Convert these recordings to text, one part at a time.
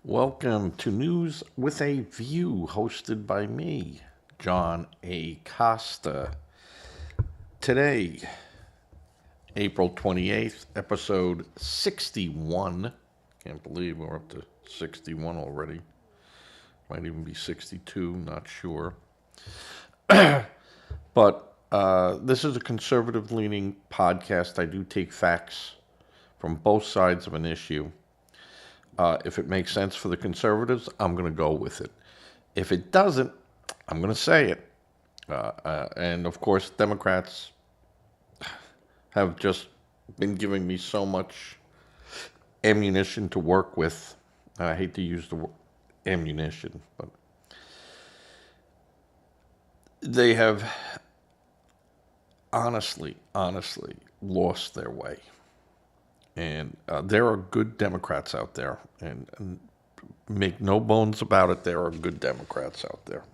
Welcome to News with a View, hosted by me, John A. Costa. Today, April 28th, episode 61. Can't believe we're up to 61 already. Might even be 62, not sure. But this is a conservative-leaning podcast. I do take facts from both sides of an issue. If it makes sense for the conservatives, I'm going to go with it. If it doesn't, I'm going to say it. And of course, Democrats have just been giving me so much ammunition to work with. I hate to use the word ammunition, but they have honestly lost their way. And there are good Democrats out there, and make no bones about it, there are good Democrats out there.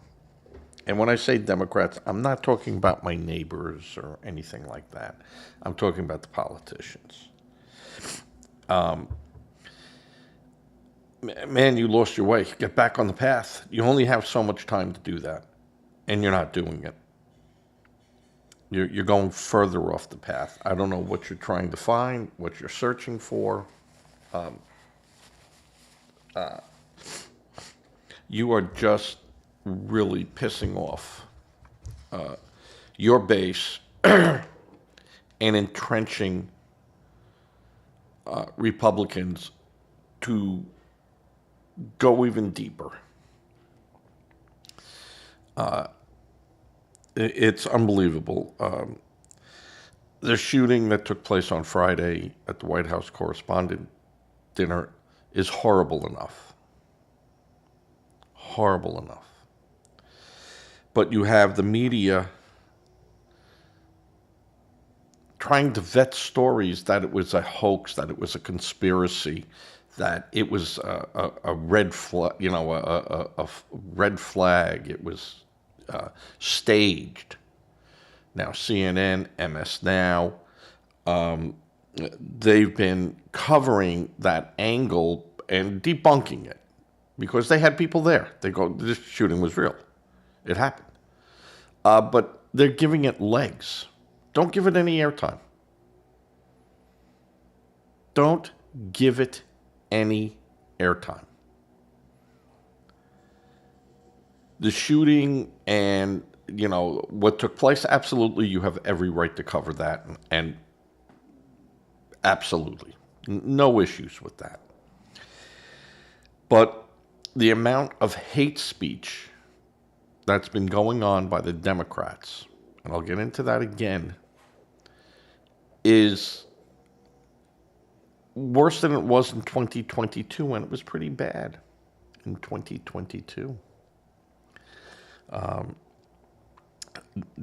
And when I say Democrats, I'm not talking about my neighbors or anything like that. I'm talking about the politicians. Man, you lost your way. Get back on the path. You only have so much time to do that, and you're not doing it. You're going further off the path. I don't know what you're trying to find, what you're searching for. You are just really pissing off your base and entrenching Republicans to go even deeper. It's unbelievable. The shooting that took place on Friday at the White House Correspondent Dinner is horrible enough. Horrible enough. But you have the media trying to vet stories that it was a hoax, that it was a conspiracy, that it was a red flag, a red flag. It was staged. Now, CNN, MS Now, they've been covering that angle and debunking it because they had people there. They go, this shooting was real. It happened. But they're giving it legs. Don't give it any airtime. Don't give it any airtime. The shooting and, what took place, absolutely, you have every right to cover that. And absolutely, no issues with that. But the amount of hate speech that's been going on by the Democrats, and I'll get into that again, is worse than it was in 2022, when it was pretty bad in 2022.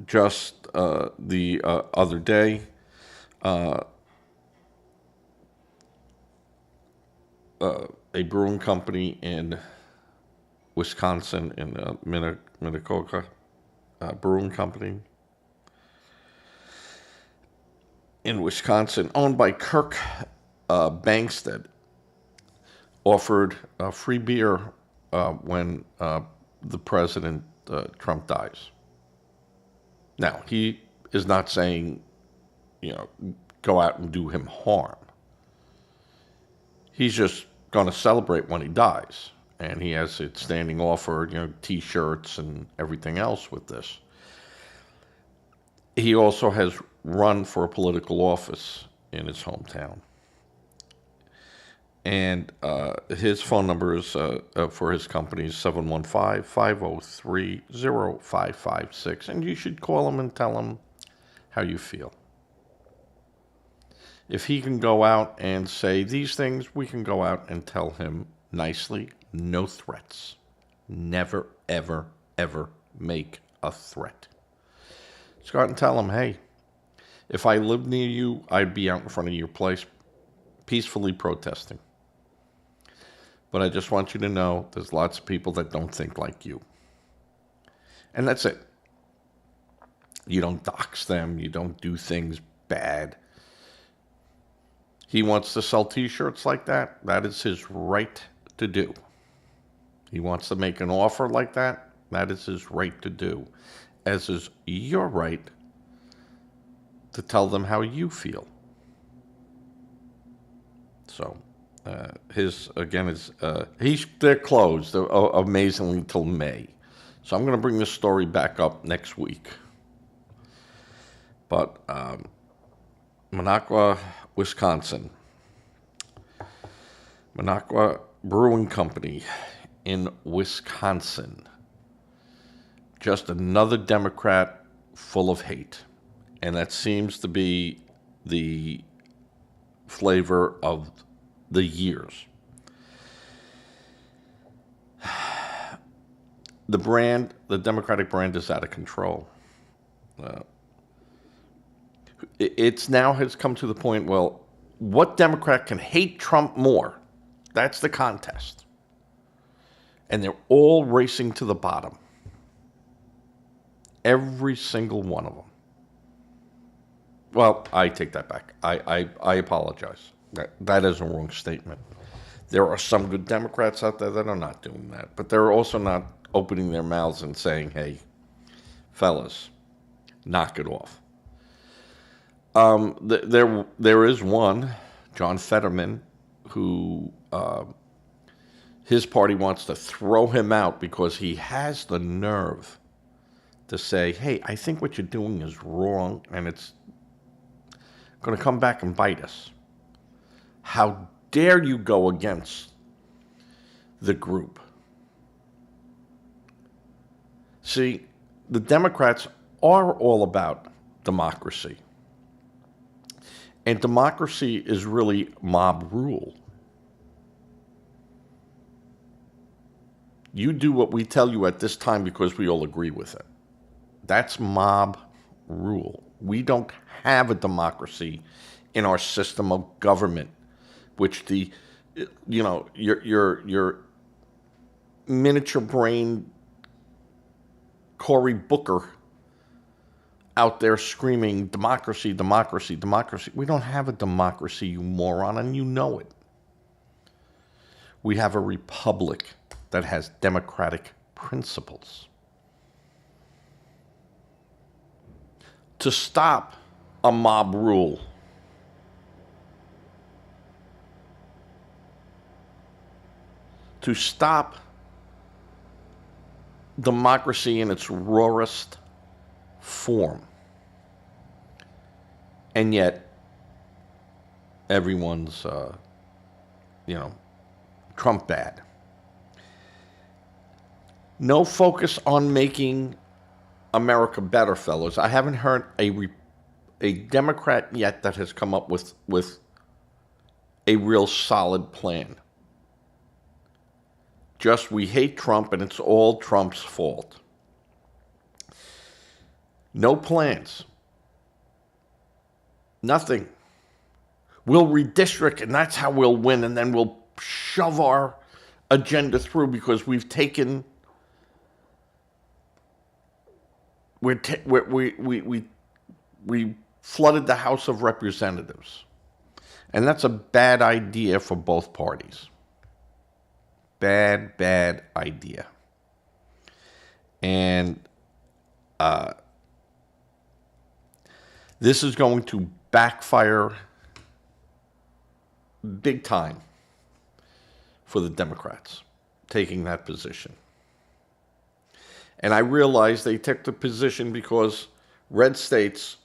Just the other day, a brewing company in Wisconsin, in Minocqua Brewing Company in Wisconsin, owned by Kirk Bangstad, offered free beer when the president Trump dies. Now, he is not saying, go out and do him harm. He's just going to celebrate when he dies. And he has it standing offer, T-shirts and everything else with this. He also has run for a political office in his hometown. And his phone number is for his company is 715-503-0556. And you should call him and tell him how you feel. If he can go out and say these things, we can go out and tell him nicely, no threats. Never, ever, ever make a threat. Just go out and tell him, hey, if I lived near you, I'd be out in front of your place peacefully protesting. But I just want you to know there's lots of people that don't think like you. And that's it. You don't dox them. You don't do things bad. He wants to sell T-shirts like that. That is his right to do. He wants to make an offer like that. That is his right to do, as is your right to tell them how you feel. So, they're closed amazingly until May. So I'm going to bring this story back up next week. But Minocqua, Wisconsin, Minocqua Brewing Company in Wisconsin. Just another Democrat full of hate. And that seems to be the flavor of the years. The Democratic brand is out of control. It's now has come to the point, well, what Democrat can hate Trump more? That's the contest. And they're all racing to the bottom. Every single one of them. Well, I take that back. I apologize. That is a wrong statement. There are some good Democrats out there that are not doing that. But they're also not opening their mouths and saying, hey, fellas, knock it off. There is one, John Fetterman, who his party wants to throw him out because he has the nerve to say, hey, I think what you're doing is wrong and it's going to come back and bite us. How dare you go against the group? See, the Democrats are all about democracy. And democracy is really mob rule. You do what we tell you at this time because we all agree with it. That's mob rule. We don't have a democracy in our system of government, which your miniature brain Cory Booker out there screaming democracy, democracy, democracy. We don't have a democracy, you moron, and you know it. We have a republic that has democratic principles. To stop a mob rule, to stop democracy in its rawest form, and yet everyone's, Trump bad. No focus on making America better, fellas. I haven't heard a Democrat yet that has come up with a real solid plan. Just we hate Trump and it's all Trump's fault. No plans. Nothing. We'll redistrict and that's how we'll win, and then we'll shove our agenda through because we've taken... We flooded the House of Representatives. And that's a bad idea for both parties. Bad idea. And this is going to backfire big time for the Democrats taking that position. And I realize they took the position because red states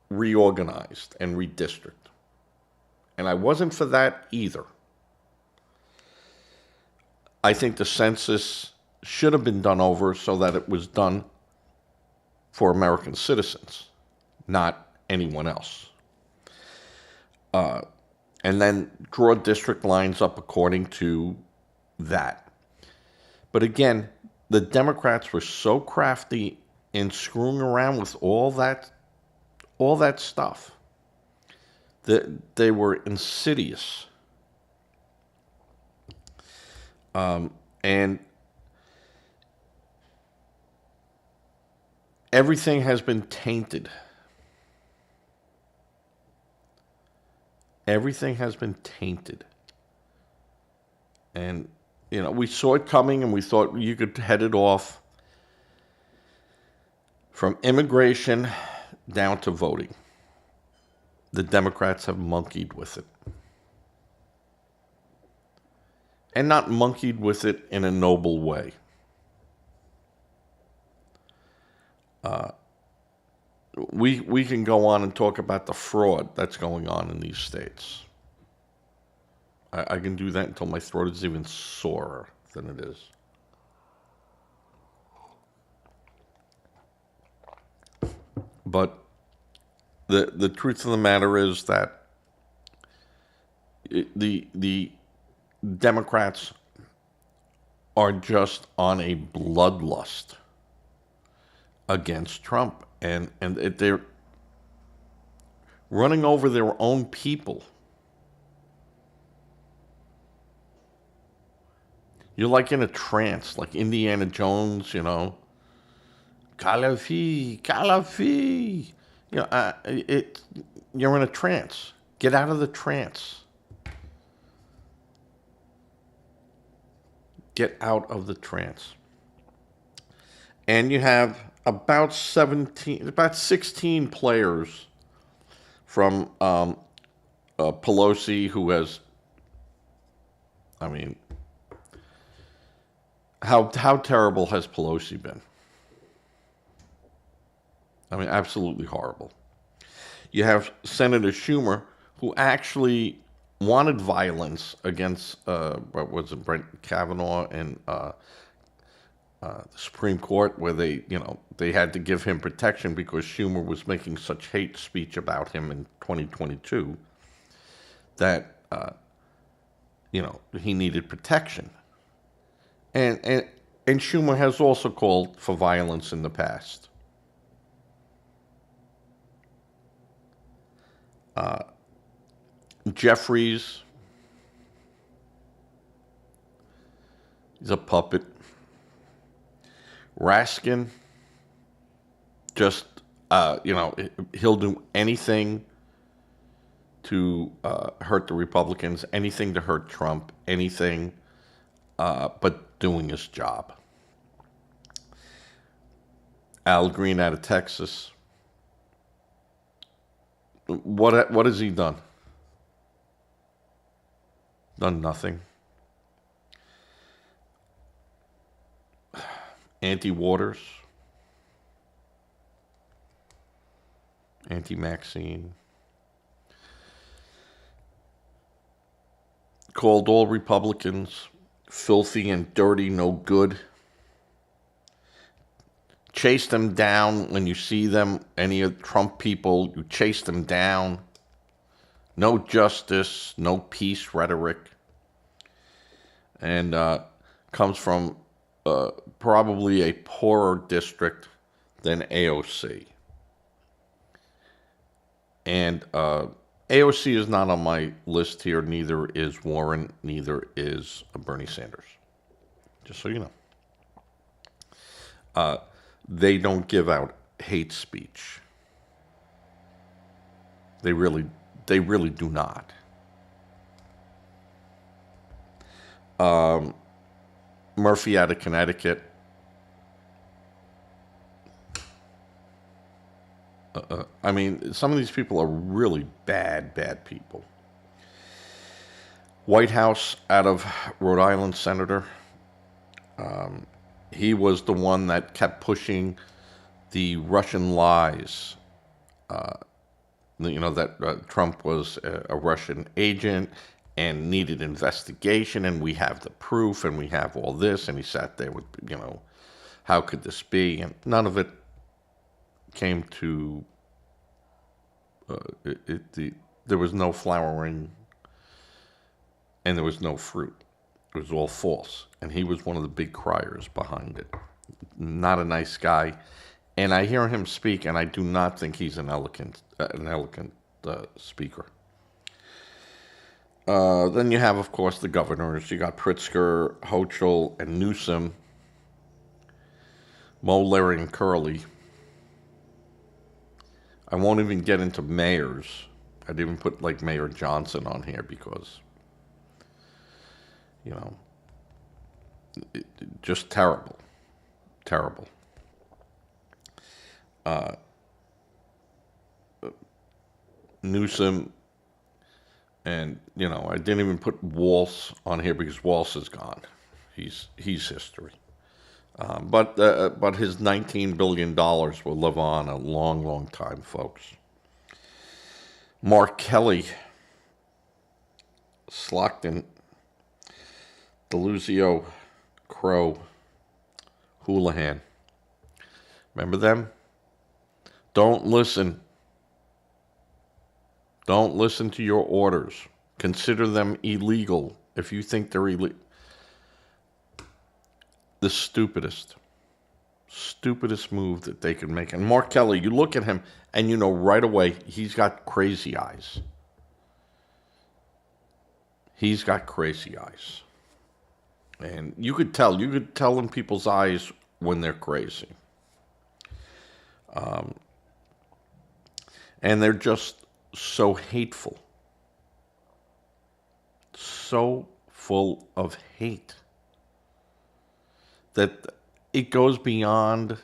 reorganized and redistricted. And I wasn't for that either. I think the census should have been done over so that it was done for American citizens, not anyone else. And then draw district lines up according to that. But again, the Democrats were so crafty in screwing around with all that stuff that they were insidious. And everything has been tainted. Everything has been tainted. And we saw it coming, and we thought you could head it off from immigration down to voting. The Democrats have monkeyed with it. And not monkeyed with it in a noble way. We can go on and talk about the fraud that's going on in these states. I can do that until my throat is even sorer than it is. But the truth of the matter is that the Democrats are just on a bloodlust against Trump, and they're running over their own people. You're like in a trance, like Indiana Jones, Calafi, Calafi. You're in a trance. Get out of the trance. Get out of the trance. And you have about 16 players from Pelosi, who has, how terrible has Pelosi been? Absolutely horrible. You have Senator Schumer, who actually wanted violence against, Brett Kavanaugh and the Supreme Court, where they had to give him protection because Schumer was making such hate speech about him in 2022 that, he needed protection. And Schumer has also called for violence in the past. Jeffries, he's a puppet. Raskin, just, he'll do anything to hurt the Republicans, anything to hurt Trump, anything but doing his job. Al Green out of Texas. What has he done? Done nothing. Anti-Waters. Anti-Maxine. Called all Republicans filthy and dirty, no good. Chase them down when you see them. Any of Trump people, you chase them down. No justice, no peace rhetoric. And comes from probably a poorer district than AOC. And AOC is not on my list here. Neither is Warren. Neither is Bernie Sanders. Just so you know. They don't give out hate speech. They really do not. Murphy out of Connecticut. Some of these people are really bad people. White House out of Rhode Island senator. He was the one that kept pushing the Russian lies. That Trump was a Russian agent and needed investigation, and we have the proof, and we have all this, and he sat there with, how could this be? And none of it came to, there was no flowering, and there was no fruit. It was all false, and he was one of the big criers behind it. Not a nice guy, and I hear him speak, and I do not think he's an elegant speaker. Then you have, of course, the governors. You got Pritzker, Hochul, and Newsom, Moeller, and Curley. I won't even get into mayors. I didn't put Mayor Johnson on here because, Just terrible. Terrible. Newsom, and, I didn't even put Walz on here because Walz is gone. He's history. But his $19 billion will live on a long, long time, folks. Mark Kelly, Slockton, Deluzio, Crow, Houlihan. Remember them? Don't listen. Don't listen to your orders. Consider them illegal if you think they're illegal. The stupidest move that they can make. And Mark Kelly, you look at him and you know right away he's got crazy eyes. He's got crazy eyes. And you could tell in people's eyes when they're crazy. And they're just so hateful. So full of hate. That it goes beyond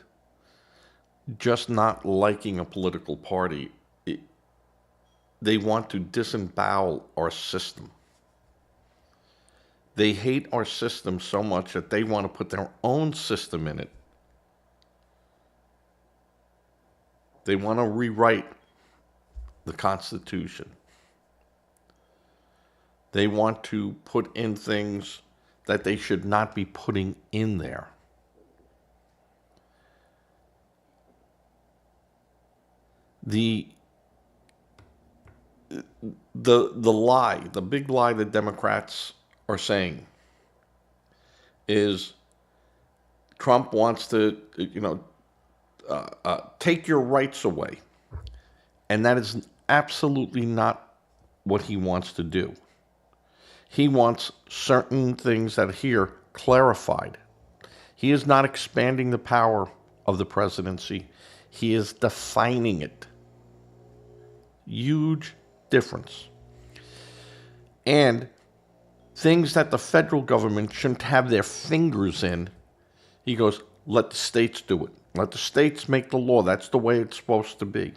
just not liking a political party. They want to disembowel our system. They hate our system so much that they want to put their own system in it. They want to rewrite the Constitution. They want to put in things that they should not be putting in there. The lie, the big lie that Democrats are saying is Trump wants to, take your rights away. And that is absolutely not what he wants to do. He wants certain things that are here clarified. He is not expanding the power of the presidency. He is defining it. Huge difference. And things that the federal government shouldn't have their fingers in, he goes, let the states do it. Let the states make the law. That's the way it's supposed to be.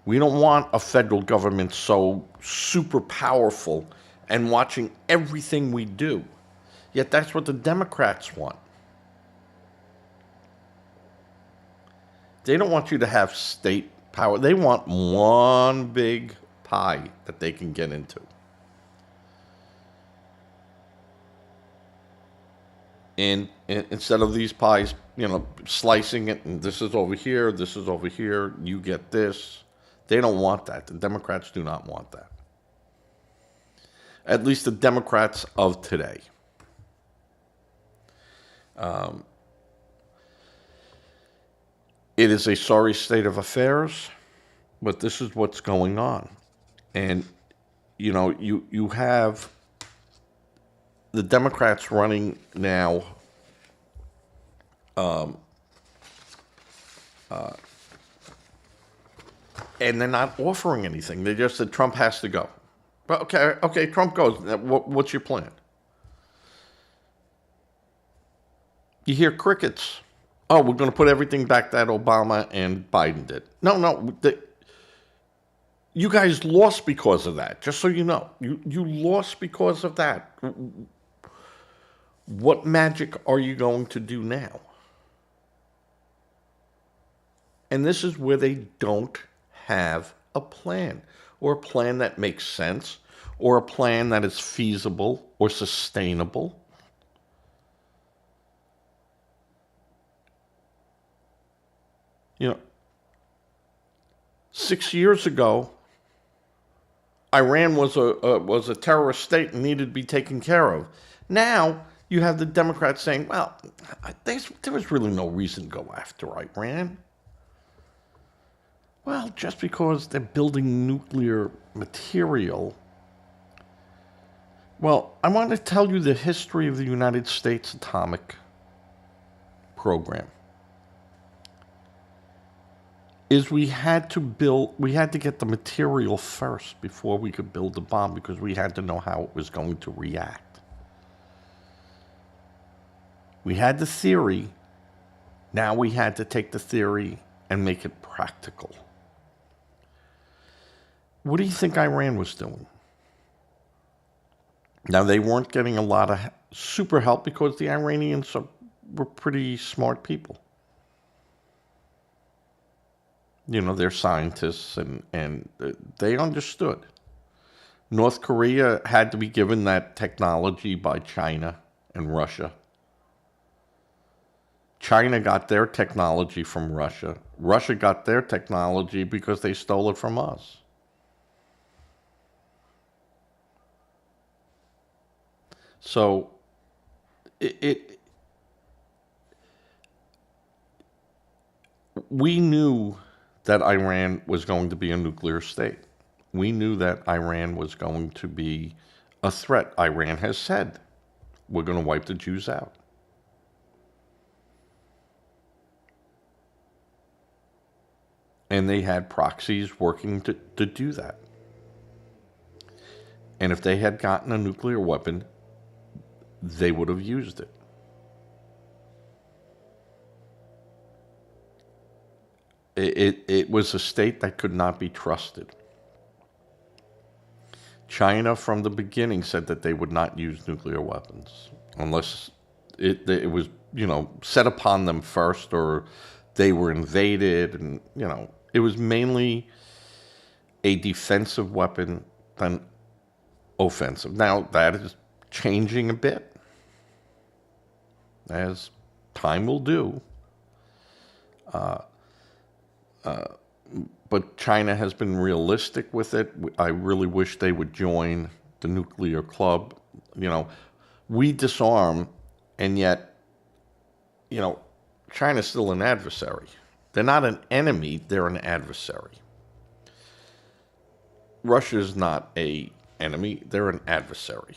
We don't want a federal government so super powerful and watching everything we do. Yet that's what the Democrats want. They don't want you to have state power. They want one big pie that they can get into. And instead of these pies, slicing it, and this is over here, you get this. They don't want that. The Democrats do not want that. At least the Democrats of today. It is a sorry state of affairs, but this is what's going on. And, you have the Democrats running now and they're not offering anything. They just said Trump has to go. But okay, Trump goes. What's your plan? You hear crickets. Oh, we're going to put everything back that Obama and Biden did. No, you guys lost because of that, just so you know. You lost because of that. What magic are you going to do now? And this is where they don't have a plan, or a plan that makes sense, or a plan that is feasible or sustainable. 6 years ago, Iran was a terrorist state and needed to be taken care of. Now you have the Democrats saying, well, there was really no reason to go after Iran. Well, just because they're building nuclear material. Well, I want to tell you the history of the United States atomic program. Is we had to get the material first before we could build the bomb, because we had to know how it was going to react. We had the theory. Now we had to take the theory and make it practical. What do you think Iran was doing? Now, they weren't getting a lot of super help because the Iranians were pretty smart people. You know, they're scientists and they understood. North Korea had to be given that technology by China and Russia. China got their technology from Russia. Russia got their technology because they stole it from us. So we knew that Iran was going to be a nuclear state. We knew that Iran was going to be a threat. Iran has said, we're going to wipe the Jews out. And they had proxies working to do that. And if they had gotten a nuclear weapon, they would have used it. It was a state that could not be trusted. China, from the beginning, said that they would not use nuclear weapons unless it was, set upon them first or they were invaded. And, it was mainly a defensive weapon than offensive. Now, that is changing a bit, as time will do. But China has been realistic with it. I really wish they would join the nuclear club. We disarm, and yet, China's still an adversary. They're not an enemy, they're an adversary. Russia's not an enemy, they're an adversary.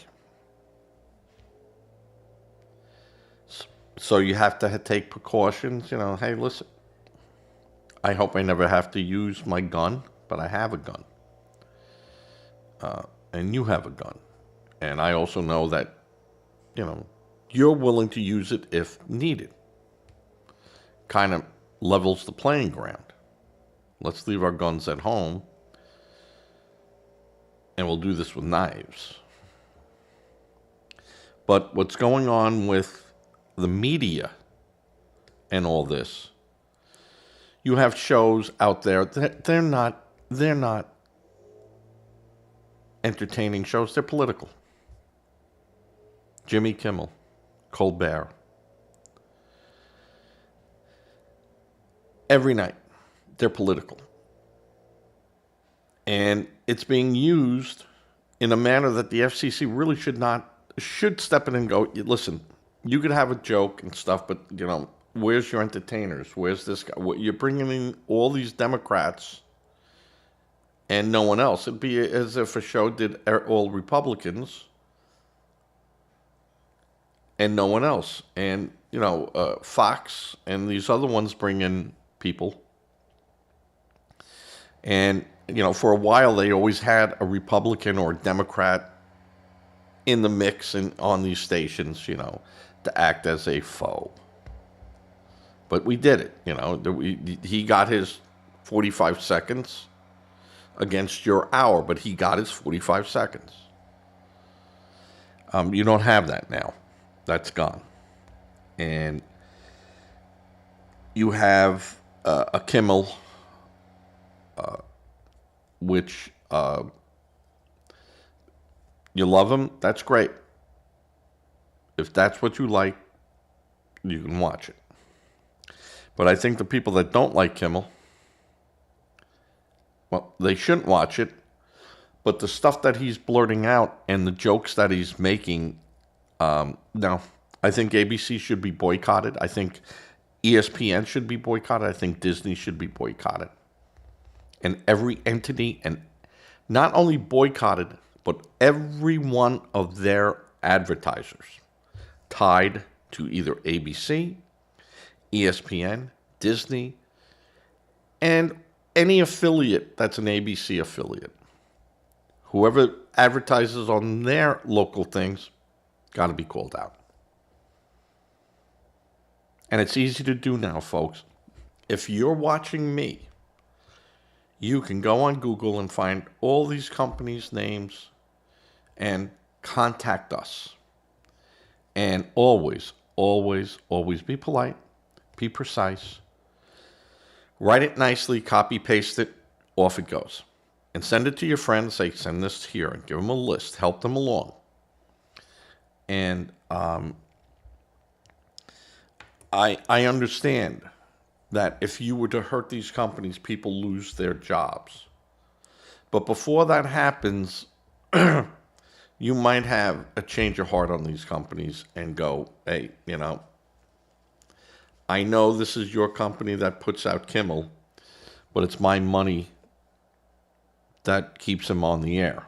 So you have to take precautions, hey, listen, I hope I never have to use my gun, but I have a gun. And you have a gun. And I also know that, you're willing to use it if needed. Kind of levels the playing ground. Let's leave our guns at home, and we'll do this with knives. But what's going on with the media and all this, you have shows out there that they're not entertaining shows, they're political. Jimmy Kimmel, Colbert. Every night, they're political. And it's being used in a manner that the FCC really should step in and go, listen, you could have a joke and stuff, but, where's your entertainers? Where's this guy? You're bringing in all these Democrats and no one else. It'd be as if a show did all Republicans and no one else. And, Fox and these other ones bring in people. And, for a while they always had a Republican or a Democrat in the mix and on these stations, to act as a foe. But we did it, he got his 45 seconds against your hour, but he got his 45 seconds. You don't have that now. That's gone. And you have a Kimmel, which you love him, that's great. If that's what you like, you can watch it. But I think the people that don't like Kimmel, well, they shouldn't watch it. But the stuff that he's blurting out and the jokes that he's making, no. I think ABC should be boycotted. I think ESPN should be boycotted. I think Disney should be boycotted. And every entity, and not only boycotted, but every one of their advertisers tied to either ABC, ESPN, Disney, and any affiliate that's an ABC affiliate. Whoever advertises on their local things got to be called out. And it's easy to do now, folks. If you're watching me, you can go on Google and find all these companies' names and contact us. And always, always, always be polite, be precise, write it nicely, copy, paste it, off it goes. And send it to your friends, say, send this here, and give them a list, help them along. And I understand that if you were to hurt these companies, people lose their jobs. But before that happens, you might have a change of heart on these companies and go, hey, I know this is your company that puts out Kimmel, but it's my money that keeps him on the air.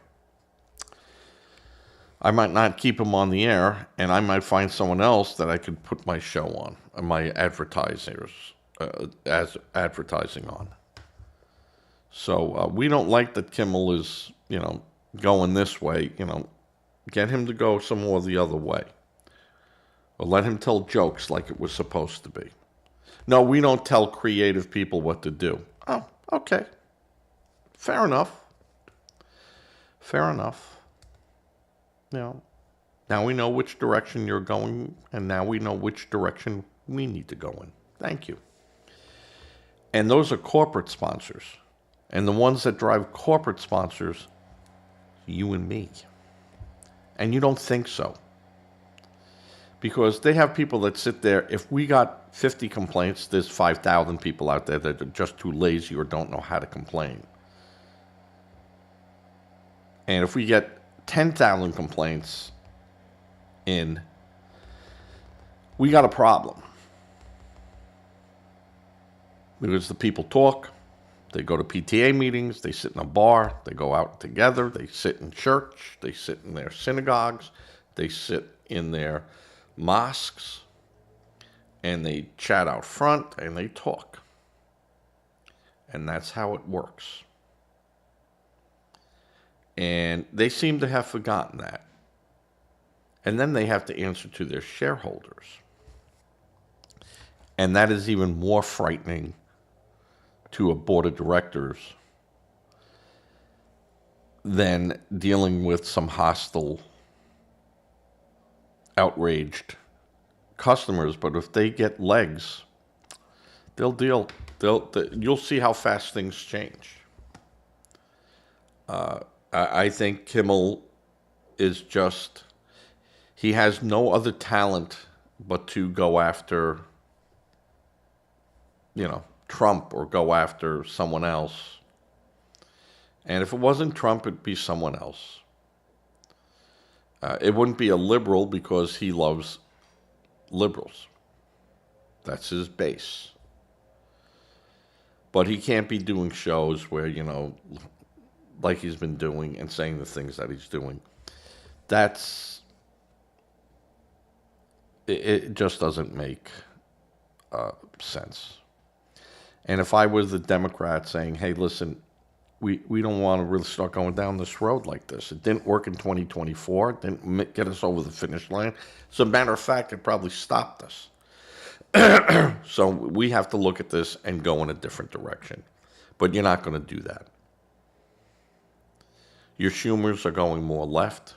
I might not keep him on the air, and I might find someone else that I could put my show on, my advertisers, as advertising on. So we don't like that Kimmel is, going this way. Get him to go some more the other way. Or let him tell jokes like it was supposed to be. No, we don't tell creative people what to do. Oh, okay. Fair enough. Fair enough. Now we know which direction you're going, and now we know which direction we need to go in. Thank you. And those are corporate sponsors. And the ones that drive corporate sponsors, you and me. And you don't think so. Because they have people that sit there. If we got 50 complaints, there's 5,000 people out there that are just too lazy or don't know how to complain. And if we get 10,000 complaints in, we got a problem. Because the people talk, they go to PTA meetings, they sit in a bar, they go out together, they sit in church, they sit in their synagogues, they sit in their mosques, and they chat out front and they talk. And that's how it works. And they seem to have forgotten that. And then they have to answer to their shareholders. And that is even more frightening to a board of directors than dealing with some hostile, outraged customers. But if they get legs, you'll see how fast things change. I think Kimmel is just, he has no other talent but to go after, Trump or go after someone else. And if it wasn't Trump, it'd be someone else. It wouldn't be a liberal because he loves liberals. That's his base. But he can't be doing shows where, like he's been doing and saying the things that he's doing. It just doesn't make sense. And if I was the Democrat saying, hey, listen, we don't want to really start going down this road like this. It didn't work in 2024. It didn't get us over the finish line. As a matter of fact, it probably stopped us. So we have to look at this and go in a different direction. But you're not going to do that. Your Schumers are going more left.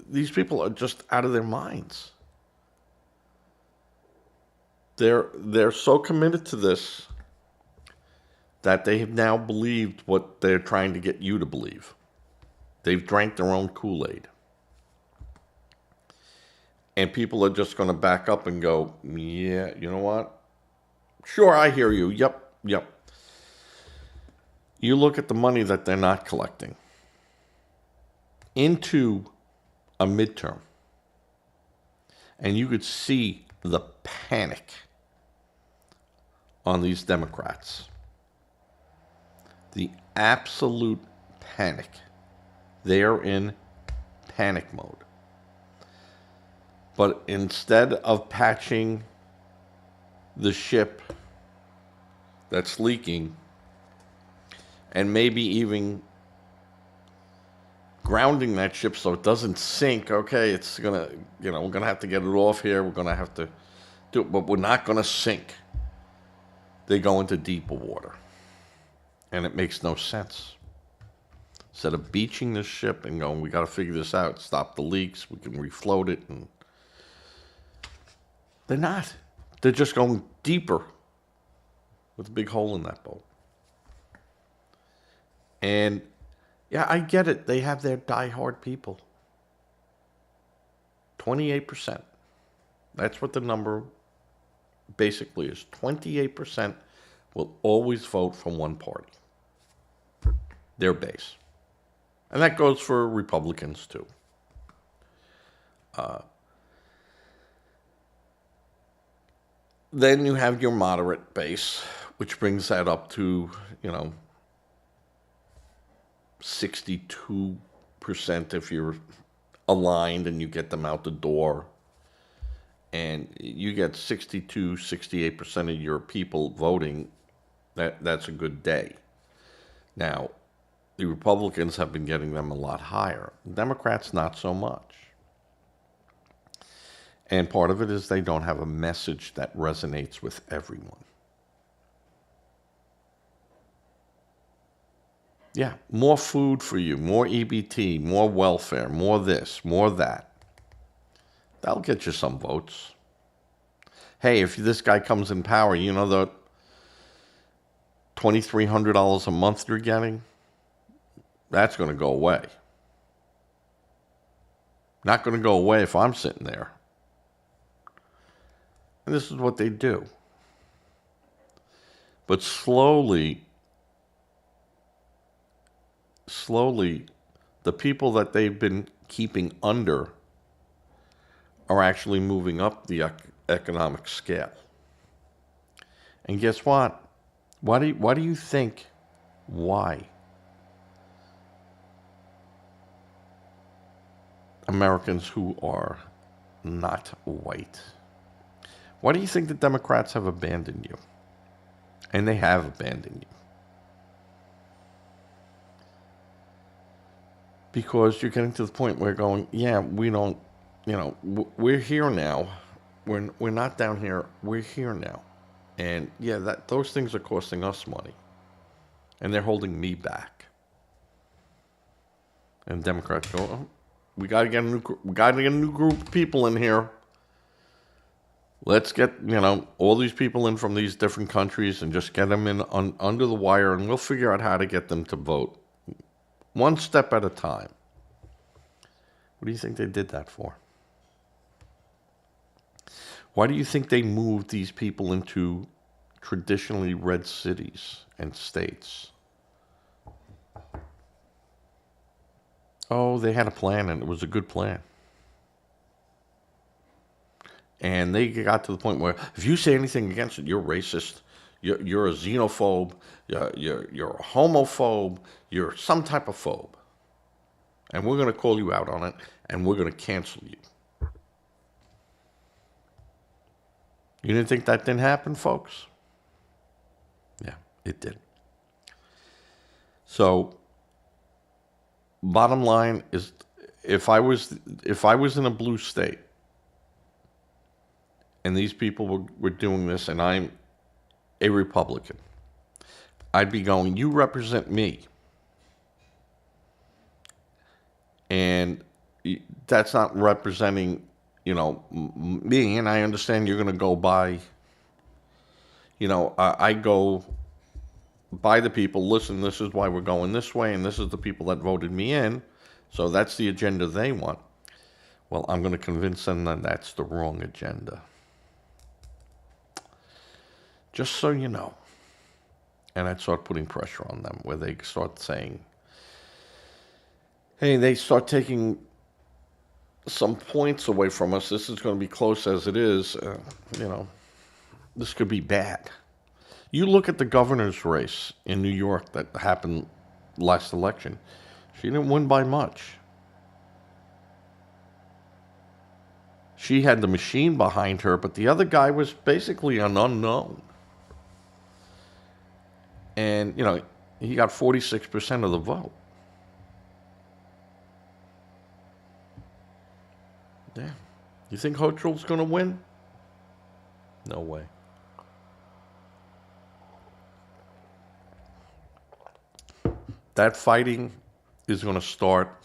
These people are just out of their minds. They're so committed to this that they have now believed what they're trying to get you to believe. They've drank their own Kool-Aid. And people are just going to back up and go, yeah, you know what? Sure, I hear you. Yep. You look at the money that they're not collecting into a midterm, and you could see the panic on these Democrats. The absolute panic. They are in panic mode. But instead of patching the ship that's leaking, and maybe even grounding that ship so it doesn't sink, okay, it's gonna, we're gonna have to get it off here. We're gonna have to But we're not going to sink. They go into deeper water. And it makes no sense. Instead of beaching this ship and going, we got to figure this out, stop the leaks, we can refloat it. And they're not. They're just going deeper with a big hole in that boat. And yeah, I get it. They have their diehard people. 28%. That's what the number basically is. 28% will always vote for one party. Their base. And that goes for Republicans too. Then you have your moderate base, which brings that up to, 62% if you're aligned and you get them out the door. And you get 62, 68% of your people voting. That's a good day. Now, the Republicans have been getting them a lot higher. Democrats, not so much. And part of it is they don't have a message that resonates with everyone. Yeah, more food for you, more EBT, more welfare, more this, more that. That'll get you some votes. Hey, if this guy comes in power, you know the $2,300 a month you're getting? That's going to go away. Not going to go away if I'm sitting there. And this is what they do. But slowly, the people that they've been keeping under are actually moving up the economic scale. And guess what? Why do you think? Why? Americans who are not white. Why do you think the Democrats have abandoned you? And they have abandoned you. Because you're getting to the point where going, yeah, we don't, we're here now. We're not down here. We're here now. And yeah, those things are costing us money. And they're holding me back. And Democrats go, oh, we got to get a new group of people in here. Let's get, all these people in from these different countries and just get them in under the wire, and we'll figure out how to get them to vote. One step at a time. What do you think they did that for? Why do you think they moved these people into traditionally red cities and states? Oh, they had a plan, and it was a good plan. And they got to the point where if you say anything against it, you're racist, you're a xenophobe, you're a homophobe, you're some type of phobe. And we're going to call you out on it, and we're going to cancel you. You didn't think that didn't happen, folks? Yeah, it did. So, bottom line is, if I was in a blue state, and these people were doing this, and I'm a Republican, I'd be going, you represent me. And that's not representing, me, and I understand you're going to go by, I go by the people, listen, this is why we're going this way, and this is the people that voted me in, so that's the agenda they want. Well, I'm going to convince them that that's the wrong agenda. Just so you know. And I'd start putting pressure on them where they start saying, hey, they start taking some points away from us. This is going to be close as it is. This could be bad. You look at the governor's race in New York that happened last election. She didn't win by much. She had the machine behind her, but the other guy was basically an unknown. And, he got 46% of the vote. Yeah. You think Hochul's going to win? No way. That fighting is going to start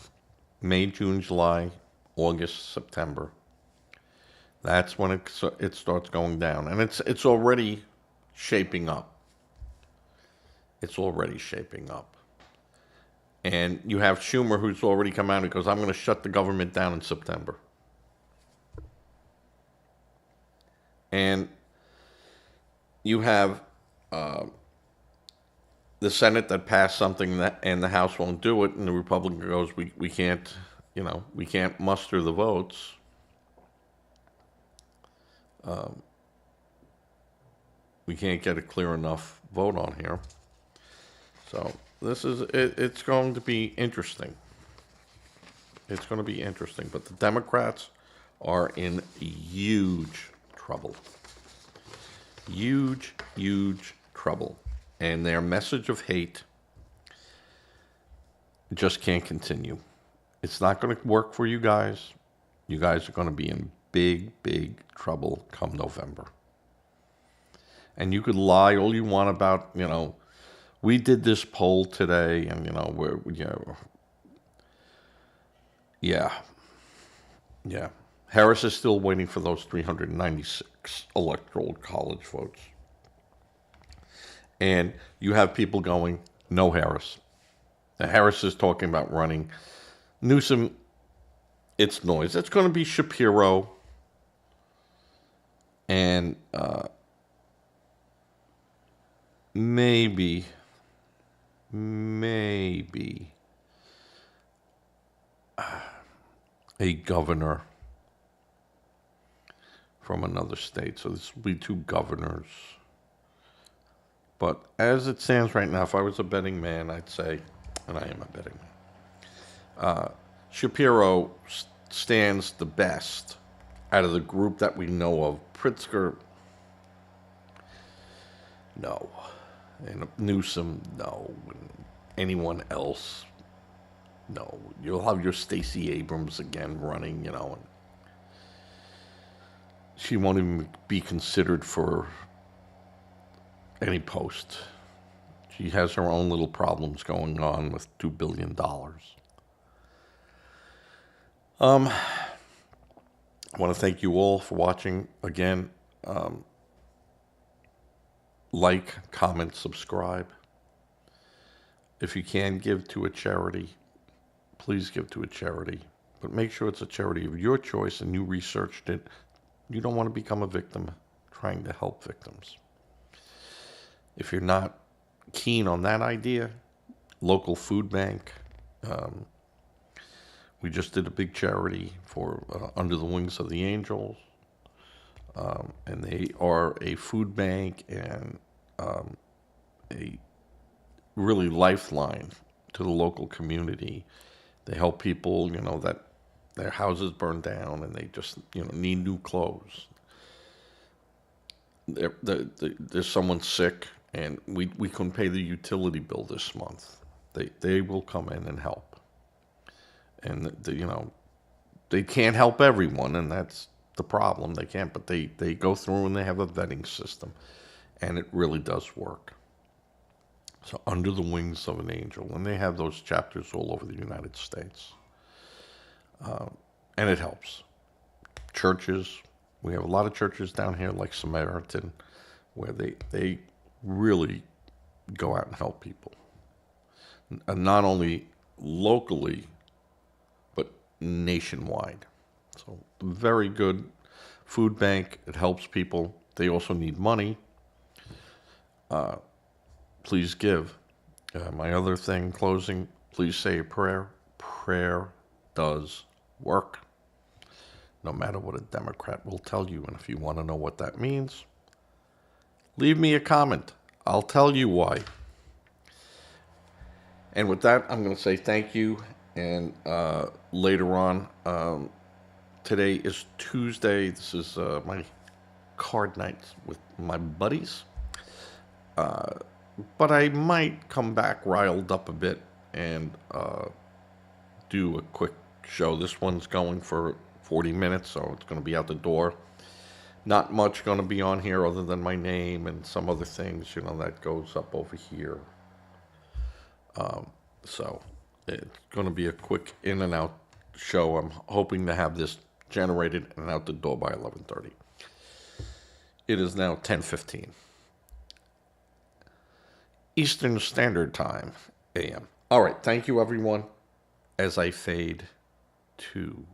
May, June, July, August, September. That's when it starts going down, and it's already shaping up. It's already shaping up. And you have Schumer, who's already come out and goes, I'm going to shut the government down in September. And you have the Senate that passed something that, and the House won't do it, and the Republican goes, we can't, we can't muster the votes. We can't get a clear enough vote on here. So it's going to be interesting. It's going to be interesting. But the Democrats are in huge trouble. Huge, huge trouble. And their message of hate just can't continue. It's not going to work for you guys. You guys are going to be in big, big trouble come November. And you could lie all you want about, we did this poll today, and, yeah. Harris is still waiting for those 396 electoral college votes. And you have people going, no Harris. Harris is talking about running. Newsom, it's noise. It's going to be Shapiro and maybe a governor from another state. So this will be 2 governors. But as it stands right now, if I was a betting man, I'd say, and I am a betting man, Shapiro stands the best out of the group that we know of. Pritzker, no. And Newsom, no. And anyone else, no. You'll have your Stacey Abrams again running, and she won't even be considered for any post. She has her own little problems going on with $2 billion. I want to thank you all for watching. Again, like, comment, subscribe. If you can give to a charity, please give to a charity. But make sure it's a charity of your choice and you researched it. You don't want to become a victim trying to help victims. If you're not keen on that idea, local food bank. We just did a big charity for Under the Wings of the Angels. And they are a food bank and a really lifeline to the local community. They help people, that their houses burn down and they just, need new clothes. There's someone sick and we couldn't pay the utility bill this month. They will come in and help. And, they can't help everyone, and that's the problem. They can't, but they go through and they have a vetting system, and it really does work. So Under the Wings of an Angel, and they have those chapters all over the United States. And it helps. Churches, we have a lot of churches down here like Samaritan, where they really go out and help people. And not only locally, but nationwide. So very good food bank. It helps people. They also need money. Please give. My other thing, closing, please say a prayer. Prayer does work. No matter what a Democrat will tell you. And if you want to know what that means, leave me a comment. I'll tell you why. And with that, I'm going to say thank you. And later on, today is Tuesday. This is my card night with my buddies. But I might come back riled up a bit and do a quick show. This one's going for 40 minutes, so it's going to be out the door. Not much going to be on here other than my name and some other things, that goes up over here. So it's going to be a quick in and out show. I'm hoping to have this generated and out the door by 11:30. It is now 10:15. Eastern Standard Time, AM. All right, thank you, everyone, as I fade to